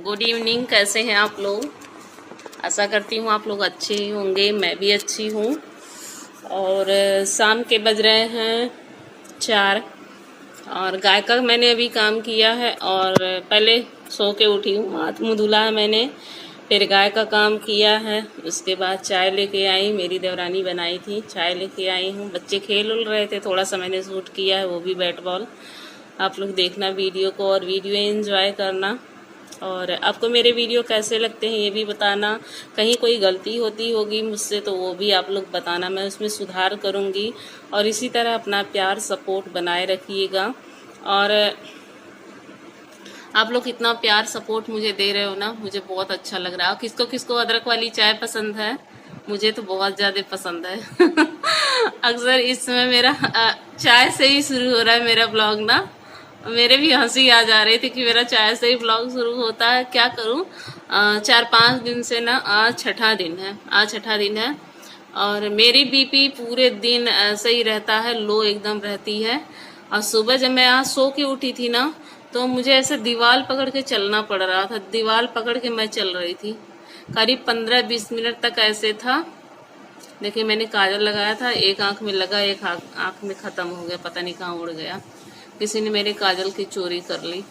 Good evening. कैसे हैं आप लोग? आशा करती हूँ आप लोग अच्छे ही होंगे, मैं भी अच्छी हूँ। और शाम के बज रहे हैं 4 और गाय का मैंने अभी काम किया है और पहले सो के उठी हूँ, हाथ मुँह धुला है मैंने, फिर गाय का काम किया है। उसके बाद चाय लेके आई, मेरी देवरानी बनाई थी, चाय लेके आई हूँ। बच्चे खेल उल रहे थे, थोड़ा सा मैंने शूट किया है, वो भी बैट बॉल। आप लोग देखना वीडियो को और वीडियो एंजॉय करना। और आपको मेरे वीडियो कैसे लगते हैं ये भी बताना। कहीं कोई गलती होती होगी मुझसे तो वो भी आप लोग बताना, मैं उसमें सुधार करूँगी। और इसी तरह अपना प्यार सपोर्ट बनाए रखिएगा। और आप लोग इतना प्यार सपोर्ट मुझे दे रहे हो ना, मुझे बहुत अच्छा लग रहा है। किसको किसको अदरक वाली चाय पसंद है? मुझे तो बहुत ज़्यादा पसंद है। अक्सर इस समय मेरा चाय से ही शुरू हो रहा है मेरा ब्लॉग ना। मेरे भी हंसी आ जा रही थी कि मेरा चाय से ही ब्लॉग शुरू होता है। क्या करूं, 4-5 दिन से ना, आज छठा दिन है और मेरी बीपी पूरे दिन ऐसे ही रहता है, लो एकदम रहती है। और सुबह जब मैं आज सो के उठी थी ना, तो मुझे ऐसे दीवार पकड़ के चलना पड़ रहा था। दीवार पकड़ के मैं चल रही थी, करीब 15-20 मिनट तक ऐसे था। देखिए मैंने काजल लगाया था, एक आंख में लगा, एक आंख में खत्म हो गया, पता नहीं कहाँ उड़ गया। किसी ने मेरे काजल की चोरी कर ली।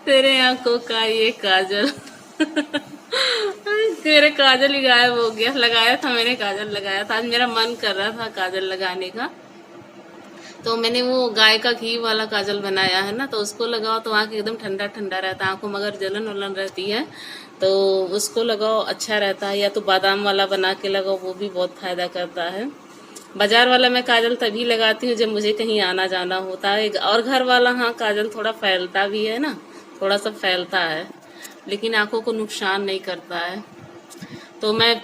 तेरे आंखों का ये काजल। मेरे काजल ही गायब हो गया। लगाया था मैंने, काजल लगाया था, आज मेरा मन कर रहा था काजल लगाने का, तो मैंने वो गाय का घी वाला काजल बनाया है ना, तो उसको लगाओ तो आँख एकदम ठंडा ठंडा रहता है। आँखों में अगर जलन वलन रहती है तो उसको लगाओ, अच्छा रहता है। या तो बादाम वाला बना के लगाओ, वो भी बहुत फायदा करता है। बाजार वाला मैं काजल तभी लगाती हूँ जब मुझे कहीं आना जाना होता है। और घर वाला हाँ काजल थोड़ा फैलता भी है ना, थोड़ा सा फैलता है, लेकिन आंखों को नुकसान नहीं करता है। तो मैं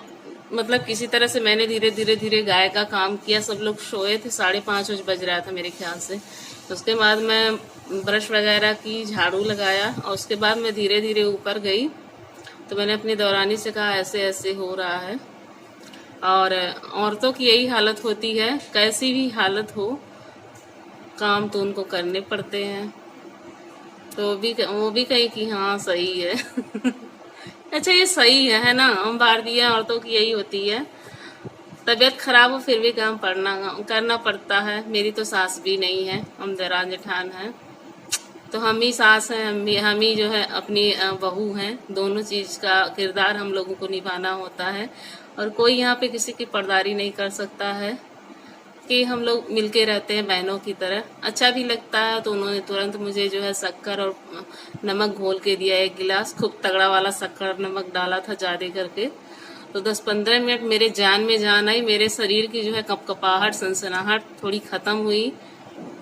मतलब किसी तरह से मैंने धीरे धीरे गाय का काम किया। सब लोग सोए थे, 5:30 बज रहा था मेरे ख्याल से। उसके बाद मैं ब्रश वगैरह की, झाड़ू लगाया और उसके बाद मैं धीरे धीरे ऊपर गई। तो मैंने अपनी दौरानी से कहा ऐसे ऐसे हो रहा है। और औरतों की यही हालत होती है, कैसी भी हालत हो, काम तो उनको करने पड़ते हैं। तो वो भी कही कि हाँ सही है। अच्छा ये सही है ना, हम भारतीय औरतों की यही होती है। तबीयत खराब हो फिर भी काम करना पड़ता है। मेरी तो सास भी नहीं है, हम दराज जेठान हैं, तो हम ही सास हैं, हम ही जो है अपनी बहू हैं। दोनों चीज का किरदार हम लोगों को निभाना होता है और कोई यहाँ पे किसी की पर्दारी नहीं कर सकता है कि हम लोग मिलके रहते हैं बहनों की तरह। अच्छा भी लगता है। तो उन्होंने तुरंत मुझे जो है शक्कर और नमक घोल के दिया, 1 गिलास, खूब तगड़ा वाला शक्कर नमक डाला था ज्यादा करके। तो 10-15 मिनट मेरे जान में जान आई, मेरे शरीर की जो है कपकपाहट, सनसनाहट थोड़ी खत्म हुई।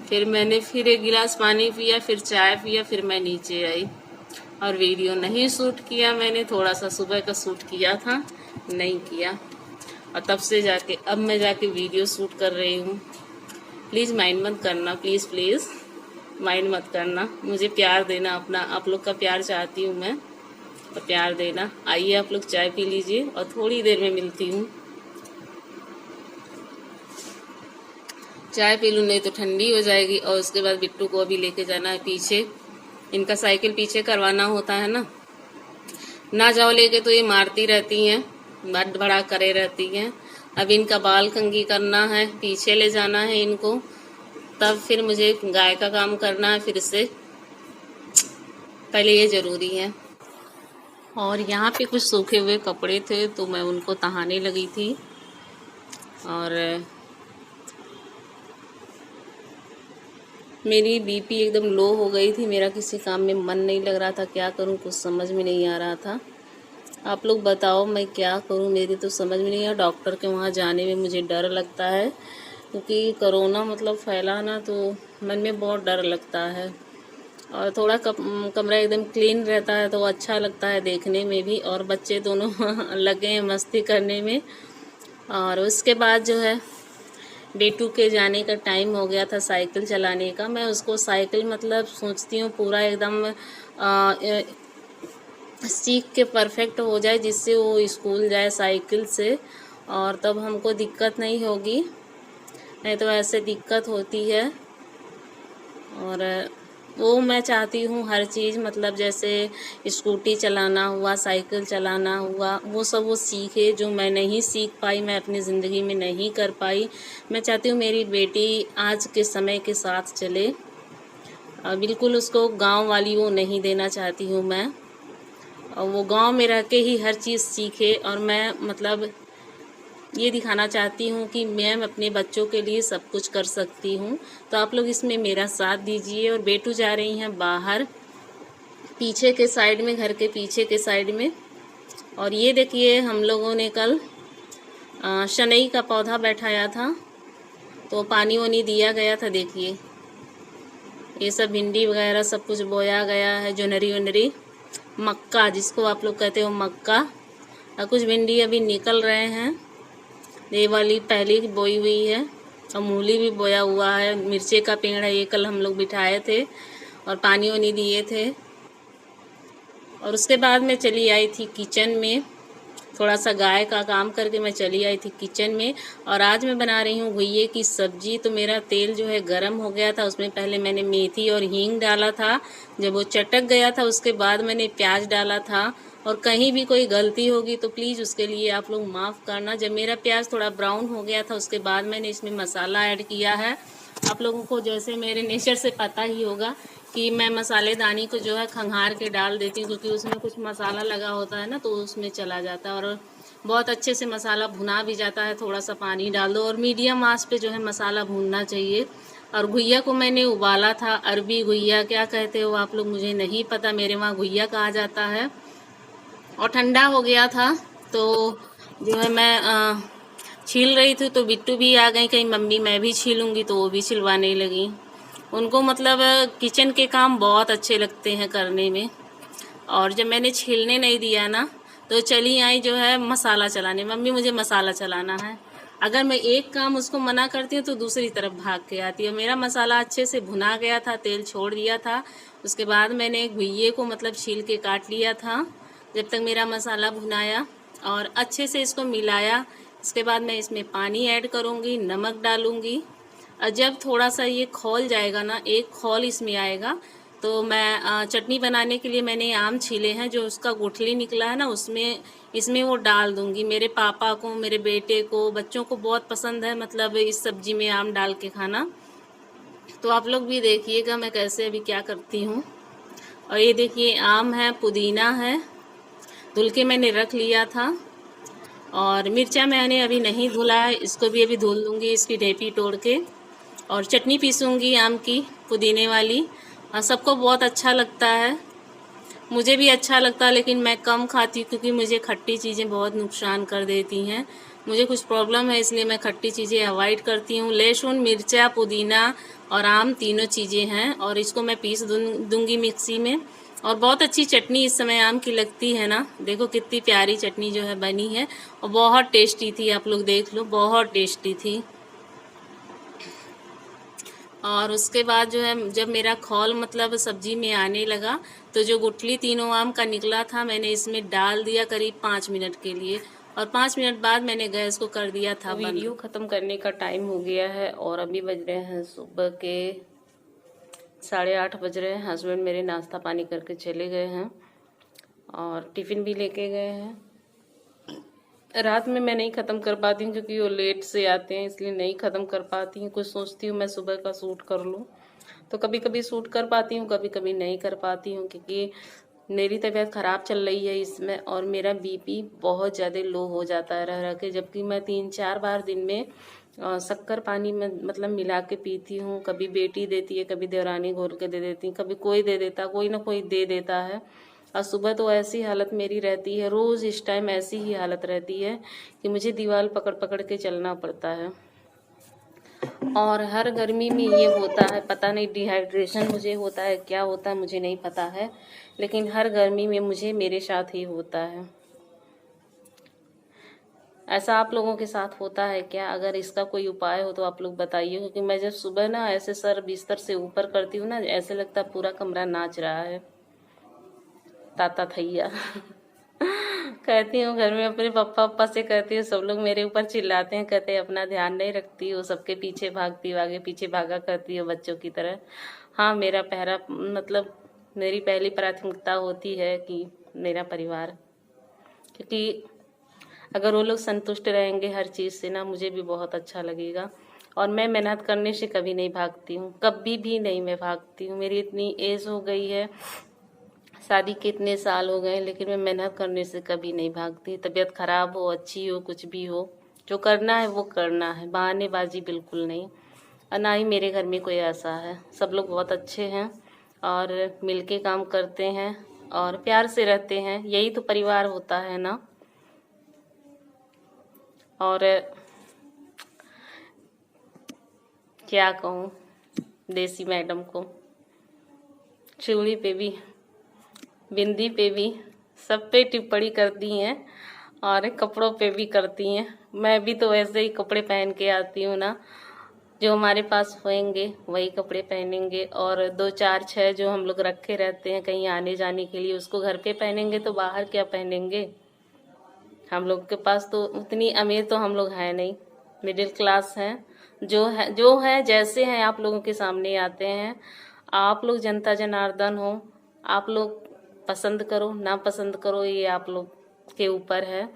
फिर मैंने 1 गिलास पानी पिया, फिर चाय पिया, फिर मैं नीचे आई। और वीडियो नहीं शूट किया मैंने, थोड़ा सा सुबह का शूट किया था, नहीं किया। और तब से जाके अब मैं जाके वीडियो शूट कर रही हूँ। प्लीज़ माइंड मत करना, प्लीज़ प्लीज़ माइंड मत करना। मुझे प्यार देना अपना, आप लोग का प्यार चाहती हूँ मैं, तो प्यार देना। आइए आप लोग चाय पी लीजिए और थोड़ी देर में मिलती हूँ। चाय पी लूँ नहीं तो ठंडी हो जाएगी। और उसके बाद बिट्टू को अभी लेके जाना है पीछे, इनका साइकिल पीछे करवाना होता है ना जाओ लेके तो ये मारती रहती हैं, बड़ बड़ा करे रहती हैं। अब इनका बाल कंघी करना है, पीछे ले जाना है इनको, तब फिर मुझे गाय का काम करना है फिर से, पहले ये जरूरी है। और यहाँ पे कुछ सूखे हुए कपड़े थे तो मैं उनको तहाने लगी थी। और मेरी बीपी एकदम लो हो गई थी, मेरा किसी काम में मन नहीं लग रहा था, क्या करूँ कुछ समझ में नहीं आ रहा था। आप लोग बताओ मैं क्या करूं, मेरी तो समझ में नहीं आ। डॉक्टर के वहां जाने में मुझे डर लगता है क्योंकि कोरोना मतलब फैला ना, तो मन में बहुत डर लगता है। और थोड़ा कमरा एकदम क्लीन रहता है तो अच्छा लगता है देखने में भी। और बच्चे दोनों लगे हैं मस्ती करने में। और उसके बाद जो है बेटू के जाने का टाइम हो गया था साइकिल चलाने का। मैं उसको साइकिल मतलब सोचती हूँ पूरा एकदम सीख के परफेक्ट हो जाए, जिससे वो स्कूल जाए साइकिल से, और तब हमको दिक्कत नहीं होगी, नहीं तो ऐसे दिक्कत होती है। और वो मैं चाहती हूँ हर चीज़, मतलब जैसे स्कूटी चलाना हुआ, साइकिल चलाना हुआ, वो सब वो सीखे जो मैं नहीं सीख पाई, मैं अपनी ज़िंदगी में नहीं कर पाई। मैं चाहती हूँ मेरी बेटी आज के समय के साथ चले। बिल्कुल उसको गांव वाली वो नहीं देना चाहती हूँ मैं। और वो गांव में रह के ही हर चीज़ सीखे, और मैं मतलब ये दिखाना चाहती हूँ कि मैं अपने बच्चों के लिए सब कुछ कर सकती हूँ। तो आप लोग इसमें मेरा साथ दीजिए। और बेटू जा रही हैं बाहर, पीछे के साइड में, घर के पीछे के साइड में। और ये देखिए हम लोगों ने कल शनई का पौधा बैठाया था, तो पानी वानी दिया गया था। देखिए ये सब भिंडी वगैरह सब कुछ बोया गया है, जोनरी वनरी, मक्का जिसको आप लोग कहते हो मक्का। और कुछ भिंडी अभी निकल रहे हैं, ये वाली पहली बोई हुई है। और मूली भी बोया हुआ है, मिर्चे का पेड़ है, ये कल हम लोग बिठाए थे और पानी वानी दिए थे। और उसके बाद मैं चली आई थी किचन में, थोड़ा सा गाय का काम करके मैं चली आई थी किचन में। और आज मैं बना रही हूँ घुइये की सब्जी। तो मेरा तेल जो है गरम हो गया था, उसमें पहले मैंने मेथी और हींग डाला था। जब वो चटक गया था उसके बाद मैंने प्याज डाला था। और कहीं भी कोई गलती होगी तो प्लीज़ उसके लिए आप लोग माफ़ करना। जब मेरा प्याज थोड़ा ब्राउन हो गया था उसके बाद मैंने इसमें मसाला ऐड किया है। आप लोगों को जैसे मेरे नेचर से पता ही होगा कि मैं मसालेदानी को जो है खंगार के डाल देती हूँ, क्योंकि उसमें कुछ मसाला लगा होता है ना, तो उसमें चला जाता है। और बहुत अच्छे से मसाला भुना भी जाता है। थोड़ा सा पानी डाल दो और मीडियम आंच पे जो है मसाला भूनना चाहिए। और घुइया को मैंने उबाला था, अरबी घुइया क्या कहते हो आप लोग मुझे नहीं पता, मेरे वहाँ घुइया कहा जाता है। और ठंडा हो गया था तो जो है मैं छील रही थी, तो बिट्टू भी आ गई, कहीं मम्मी मैं भी छीलूँगी, तो वो भी छिलवाने लगी। उनको मतलब किचन के काम बहुत अच्छे लगते हैं करने में। और जब मैंने छीलने नहीं दिया ना, तो चली आई जो है मसाला चलाने, मम्मी मुझे मसाला चलाना है। अगर मैं एक काम उसको मना करती हूँ तो दूसरी तरफ भाग के आती है। मेरा मसाला अच्छे से भुना गया था, तेल छोड़ दिया था। उसके बाद मैंने घुइये को मतलब छील के काट लिया था। जब तक मेरा मसाला भुनाया और अच्छे से इसको मिलाया, इसके बाद मैं इसमें पानी ऐड करूँगी, नमक डालूँगी। और जब थोड़ा सा ये खौल जाएगा ना, एक खौल इसमें आएगा, तो मैं चटनी बनाने के लिए मैंने आम छीले हैं, जो उसका गुठली निकला है ना, उसमें इसमें वो डाल दूँगी। मेरे पापा को, मेरे बेटे को, बच्चों को बहुत पसंद है मतलब इस सब्जी में आम डाल के खाना। तो आप लोग भी देखिएगा मैं कैसे अभी क्या करती हूँ। और ये देखिए आम है, पुदीना है, धुल के मैंने रख लिया था। और मिर्चा मैंने अभी नहीं धुला है, इसको भी अभी धुल लूँगी, इसकी ढेपी तोड़ के। और चटनी पीसूँगी आम की, पुदीने वाली। और सबको बहुत अच्छा लगता है, मुझे भी अच्छा लगता है, लेकिन मैं कम खाती हूँ क्योंकि मुझे खट्टी चीज़ें बहुत नुकसान कर देती हैं। मुझे कुछ प्रॉब्लम है, इसलिए मैं खट्टी चीज़ें अवॉइड करती हूँ। लहसुन, मिर्चा, पुदीना और आम तीनों चीज़ें हैं, और इसको मैं पीस दूँगी मिक्सी में। और बहुत अच्छी चटनी इस समय आम की लगती है ना, देखो कितनी प्यारी चटनी जो है बनी है, और बहुत टेस्टी थी, आप लोग देख लो, बहुत टेस्टी थी। और उसके बाद जो है जब मेरा खौल मतलब सब्जी में आने लगा, तो जो गुठली तीनों आम का निकला था मैंने इसमें डाल दिया करीब 5 मिनट के लिए। और 5 मिनट बाद मैंने गैस को कर दिया था बंद। वीडियो ख़त्म करने का टाइम हो गया है और अभी बज रहे हैं सुबह के 8:30 बज रहे हैं। हस्बैंड मेरे नाश्ता पानी करके चले गए हैं और टिफ़िन भी लेके गए हैं। रात में मैं नहीं ख़त्म कर पाती हूँ क्योंकि वो लेट से आते हैं, इसलिए नहीं ख़त्म कर पाती हूँ। कुछ सोचती हूँ मैं सुबह का शूट कर लूँ, तो कभी कभी शूट कर पाती हूँ, कभी कभी नहीं कर पाती हूँ, क्योंकि मेरी तबीयत ख़राब चल रही है इसमें, और मेरा बीपी बहुत ज़्यादा लो हो जाता है रह रह के। जबकि मैं 3-4 बार दिन में शक्कर पानी में मतलब मिला के पीती हूँ। कभी बेटी देती है, कभी देवरानी घोल के दे देती, कभी कोई दे देता, कोई ना कोई दे देता है। और सुबह तो ऐसी हालत मेरी रहती है, रोज़ इस टाइम ऐसी ही हालत रहती है कि मुझे दीवार पकड़ पकड़ के चलना पड़ता है। और हर गर्मी में ये होता है, पता नहीं डिहाइड्रेशन मुझे होता है, क्या होता है मुझे नहीं पता है, लेकिन हर गर्मी में मुझे मेरे साथ ही होता है। ऐसा आप लोगों के साथ होता है क्या? अगर इसका कोई उपाय हो तो आप लोग बताइए, क्योंकि मैं जब सुबह ना ऐसे सर बिस्तर से ऊपर करती हूँ ना, ऐसे लगता है पूरा कमरा नाच रहा है, ताता थैया। कहती हूँ घर में अपने पापा से कहती हूँ, सब लोग मेरे ऊपर चिल्लाते हैं, कहते हैं अपना ध्यान नहीं रखती हो, सबके पीछे भागती हो, आगे पीछे भागा करती हो बच्चों की तरह। हाँ, मेरा पहला मतलब मेरी पहली प्राथमिकता होती है कि मेरा परिवार, क्योंकि अगर वो लोग संतुष्ट रहेंगे हर चीज़ से ना, मुझे भी बहुत अच्छा लगेगा। और मैं मेहनत करने से कभी नहीं भागती हूँ, कभी भी नहीं मैं भागती हूँ। मेरी इतनी एज हो गई है, शादी के इतने साल हो गए, लेकिन मैं मेहनत करने से कभी नहीं भागती। तबीयत खराब हो, अच्छी हो, कुछ भी हो, जो करना है वो करना है, बहानेबाजी बिल्कुल नहीं। और ना ही मेरे घर में कोई ऐसा है, सब लोग बहुत अच्छे हैं और मिलके काम करते हैं और प्यार से रहते हैं। यही तो परिवार होता है ना। और क्या कहूँ देसी मैडम को, चूड़ी पे भी, बिंदी पे भी, सब पे टिप्पणी करती हैं और कपड़ों पे भी करती हैं। मैं भी तो ऐसे ही कपड़े पहन के आती हूँ ना, जो हमारे पास होंगे वही कपड़े पहनेंगे। और 2 4 6 जो हम लोग रखे रहते हैं कहीं आने जाने के लिए, उसको घर पे पहनेंगे तो बाहर क्या पहनेंगे। हम लोग के पास तो उतनी अमीर तो हम लोग हैं नहीं, मिडिल क्लास हैं। जो है जैसे हैं आप लोगों के सामने आते हैं। आप लोग जनता जनार्दन हो, आप लोग पसंद करो ना पसंद करो, ये आप लोग के ऊपर है।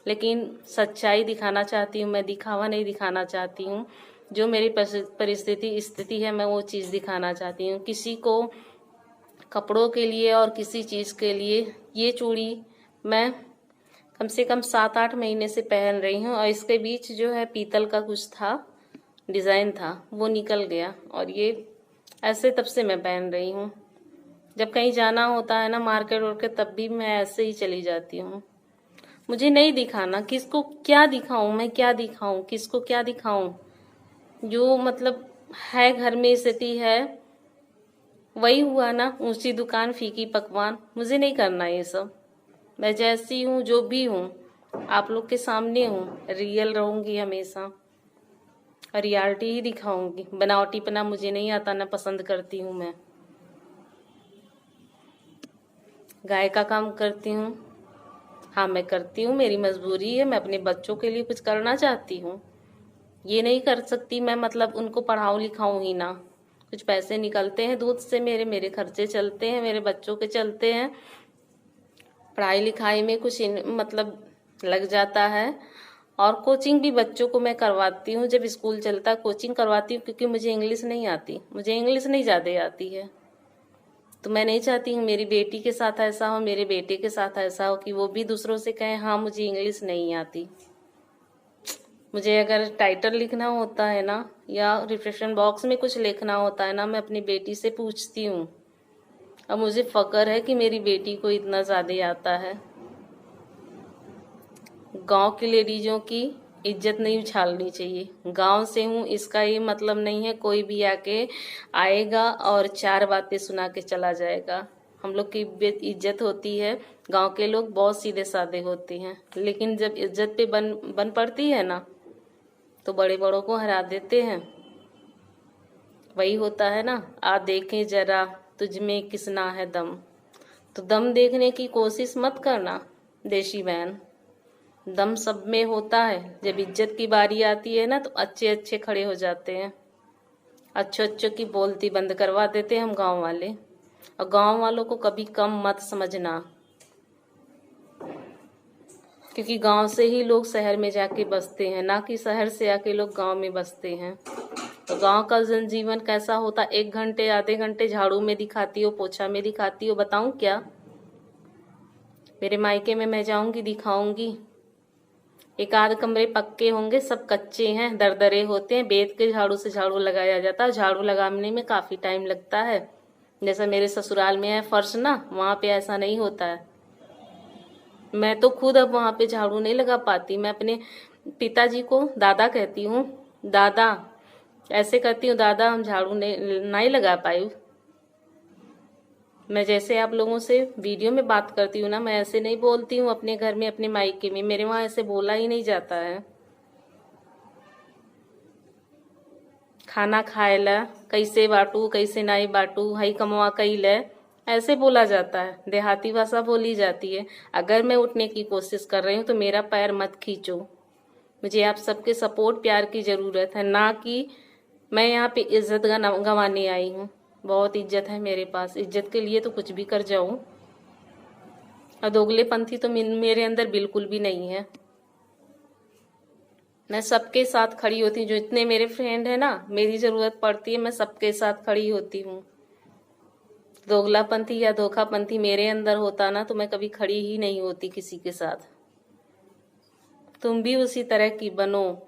लेकिन सच्चाई दिखाना चाहती हूँ मैं, दिखावा नहीं दिखाना चाहती हूँ। जो मेरी परिस्थिति स्थिति है, मैं वो चीज़ दिखाना चाहती हूँ। किसी को कपड़ों के लिए और किसी चीज़ के लिए, ये चूड़ी मैं कम से कम 7 8 महीने से पहन रही हूँ। और इसके बीच जो है पीतल का कुछ था, डिज़ाइन था, वो निकल गया। और ये ऐसे तब से मैं पहन रही हूँ। जब कहीं जाना होता है ना मार्केट वार्केट, तब भी मैं ऐसे ही चली जाती हूँ। मुझे नहीं दिखाना, किसको क्या दिखाऊं, मैं क्या दिखाऊं, किसको क्या दिखाऊं। जो मतलब है घर में स्थिति है, वही हुआ ना, ऊंची दुकान फीकी पकवान। मुझे नहीं करना ये सब। मैं जैसी हूँ, जो भी हूँ, आप लोग के सामने हूँ, रियल रहूंगी हमेशा और रियलिटी ही दिखाऊंगी। बनावटीपना मुझे नहीं आता, ना पसंद करती हूँ मैं। गाय का काम करती हूँ, हाँ मैं करती हूँ, मेरी मजबूरी है। मैं अपने बच्चों के लिए कुछ करना चाहती हूँ, ये नहीं कर सकती मैं मतलब उनको पढ़ाऊँ लिखाऊँ ही ना। कुछ पैसे निकलते हैं दूध से, मेरे खर्चे चलते हैं, मेरे बच्चों के चलते हैं, पढ़ाई लिखाई में कुछ मतलब लग जाता है। और कोचिंग भी बच्चों को मैं करवाती हूँ, जब स्कूल चलता है कोचिंग करवाती हूँ, क्योंकि मुझे इंग्लिश नहीं आती, मुझे इंग्लिश नहीं ज़्यादा आती है। तो मैं नहीं चाहती हूँ मेरी बेटी के साथ ऐसा हो, मेरे बेटे के साथ ऐसा हो कि वो भी दूसरों से कहें हाँ मुझे इंग्लिश नहीं आती। मुझे अगर टाइटल लिखना होता है ना, या रिफ्रेशन बॉक्स में कुछ लिखना होता है ना, मैं अपनी बेटी से पूछती हूँ। अब मुझे फक्र है कि मेरी बेटी को इतना ज़्यादा आता है। गांव की लेडीजों की इज्जत नहीं उछालनी चाहिए। गांव से हूँ इसका ये मतलब नहीं है कोई भी आके आएगा और 4 बातें सुना के चला जाएगा। हम लोग की इज्जत होती है। गांव के लोग बहुत सीधे साधे होते हैं, लेकिन जब इज्जत पे बन पड़ती है ना, तो बड़े बड़ों को हरा देते हैं। वही होता है ना, आ देखें जरा तुझ में किसना है दम। तो दम देखने की कोशिश मत करना देशी बहन, दम सब में होता है। जब इज्जत की बारी आती है ना, तो अच्छे अच्छे खड़े हो जाते हैं, अच्छे अच्छे की बोलती बंद करवा देते हैं हम गांव वाले। और गांव वालों को कभी कम मत समझना, क्योंकि गांव से ही लोग शहर में जाके बसते हैं, ना कि शहर से आके लोग गांव में बसते हैं। तो गांव का जनजीवन कैसा होता, 1 घंटे आधे घंटे झाड़ू में दिखाती हो, पोछा में दिखाती हो, बताऊं क्या। मेरे मायके में मैं जाऊंगी दिखाऊंगी, 1 आध कमरे पक्के होंगे, सब कच्चे हैं, दरदरे होते हैं, बेत के झाड़ू से झाड़ू लगाया जाता है। झाड़ू लगाने में काफी टाइम लगता है। जैसा मेरे ससुराल में है फर्श ना, वहां पे ऐसा नहीं होता है। मैं तो खुद अब वहां पे झाड़ू नहीं लगा पाती। मैं अपने पिताजी को दादा कहती हूँ, दादा ऐसे कहती हूँ, दादा हम झाड़ू नहीं लगा पाई। मैं जैसे आप लोगों से वीडियो में बात करती हूँ ना, मैं ऐसे नहीं बोलती हूँ अपने घर में, अपने मायके में। मेरे वहां ऐसे बोला ही नहीं जाता है। खाना खाए ला कैसे बाटू, कैसे नहीं बाटू, हई कमवा कई ले, ऐसे बोला जाता है। देहाती भाषा बोली जाती है। अगर मैं उठने की कोशिश कर रही हूँ तो मेरा पैर मत खींचो। मुझे आप सबके सपोर्ट प्यार की जरूरत है, ना कि मैं यहाँ पे इज्जत गंवाने आई हूँ। बहुत इज्जत है मेरे पास, इज्जत के लिए तो कुछ भी कर जाऊं। और दोगलेपंथी तो मेरे अंदर बिल्कुल भी नहीं है। मैं सबके साथ खड़ी होती हूँ, जो इतने मेरे फ्रेंड है ना, मेरी जरूरत पड़ती है मैं सबके साथ खड़ी होती हूँ। दोगलापंथी या धोखापंथी मेरे अंदर होता ना तो मैं कभी खड़ी ही नहीं होती किसी के साथ। तुम भी उसी तरह की बनो,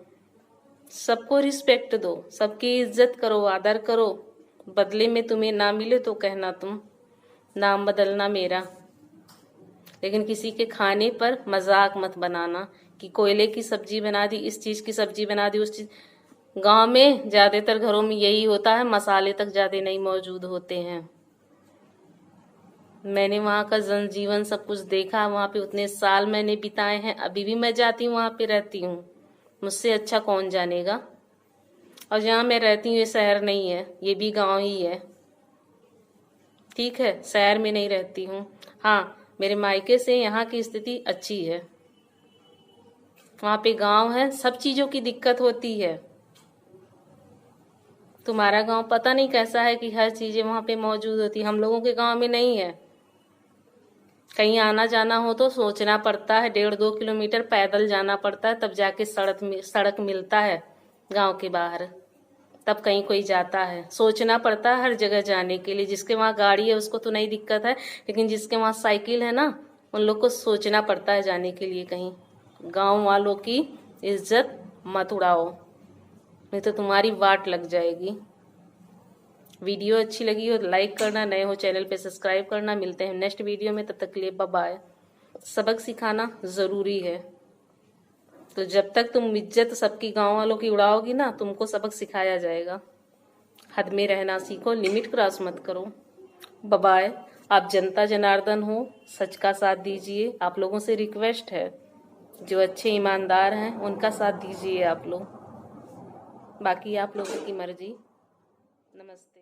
सबको रिस्पेक्ट दो, सबकी इज्जत करो, आदर करो। बदले में तुम्हें ना मिले तो कहना, तुम नाम बदलना मेरा, लेकिन किसी के खाने पर मजाक मत बनाना कि कोयले की सब्जी बना दी, इस चीज की सब्जी बना दी, उस चीज। गांव में ज्यादातर घरों में यही होता है, मसाले तक ज्यादा नहीं मौजूद होते हैं। मैंने वहाँ का जनजीवन सब कुछ देखा, वहाँ पे उतने साल मैंने बिताए हैं, अभी भी मैं जाती हूँ वहाँ पे रहती हूँ, मुझसे अच्छा कौन जानेगा। और जहाँ मैं रहती हूँ ये शहर नहीं है, ये भी गांव ही है, ठीक है, शहर में नहीं रहती हूँ। हाँ, मेरे मायके से यहाँ की स्थिति अच्छी है, वहाँ पे गांव है, सब चीजों की दिक्कत होती है। तुम्हारा गांव पता नहीं कैसा है कि हर चीजें वहाँ पे मौजूद होती, हम लोगों के गांव में नहीं है। कहीं आना जाना हो तो सोचना पड़ता है, 1.5-2 किलोमीटर पैदल जाना पड़ता है, तब जाके सड़क मिलता है गांव के बाहर, तब कहीं कोई जाता है। सोचना पड़ता है हर जगह जाने के लिए। जिसके वहाँ गाड़ी है उसको तो नहीं दिक्कत है, लेकिन जिसके वहाँ साइकिल है ना, उन लोग को सोचना पड़ता है जाने के लिए कहीं। गांव वालों की इज्जत मत उड़ाओ, नहीं तो तुम्हारी वाट लग जाएगी। वीडियो अच्छी लगी हो तो लाइक करना, नए हो चैनल पे सब्सक्राइब करना। मिलते हैं नेक्स्ट वीडियो में, तब तक के लिए बाय बाय। सबक सिखाना जरूरी है, तो जब तक तुम इज्जत सबकी गांव वालों की उड़ाओगी ना, तुमको सबक सिखाया जाएगा। हद में रहना सीखो, लिमिट क्रॉस मत करो। Bye bye. आप जनता जनार्दन हो, सच का साथ दीजिए। आप लोगों से रिक्वेस्ट है, जो अच्छे ईमानदार हैं उनका साथ दीजिए आप लोग, बाकी आप लोगों की मर्जी। नमस्ते।